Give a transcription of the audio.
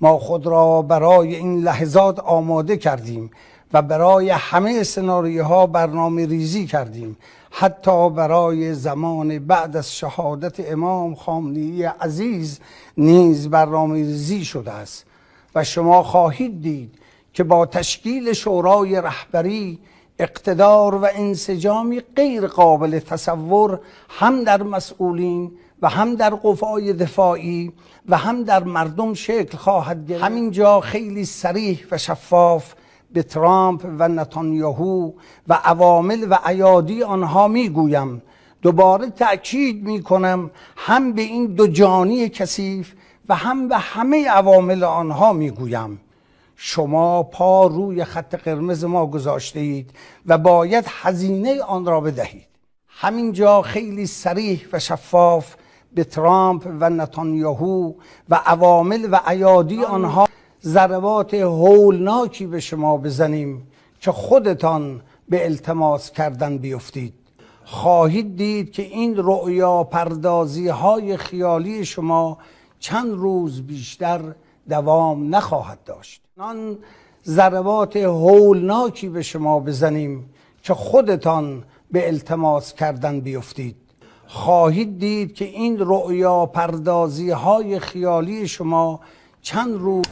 ما خود را برای این لحظات آماده کردیم و برای همه سناریوها برنامه ریزی کردیم، حتی برای زمان بعد از شهادت امام خامنه‌ای عزیز نیز برنامه ریزی شده است و شما خواهید دید که با تشکیل شورای رهبری اقتدار و انسجامی غیر قابل تصور هم در مسئولین و هم در قوای دفاعی و هم در مردم شکل خواهد گرفت. همینجا خیلی صریح و شفاف به ترامپ و نتانیاهو و عوامل و ایادی آنها میگویم، دوباره تأکید میکنم، هم به این دو جانی کثیف و هم به همه عوامل آنها میگویم، شما پا روی خط قرمز ما گذاشته اید و باید هزینه آن را بدهید. همینجا خیلی صریح و شفاف به ترامپ و نتانیاهو و عوامل و ایادی آنها ضربات هولناکی به شما بزنیم که خودتان به التماس کردن بیفتید. خواهید دید که این رؤیا پردازی های خیالی شما چند روز بیشتر دوام نخواهد داشت. آن ضربات هولناکی به شما بزنیم که خودتان به التماس کردن بیفتید. خواهید دید که این رؤیا پردازی های خیالی شما چند روز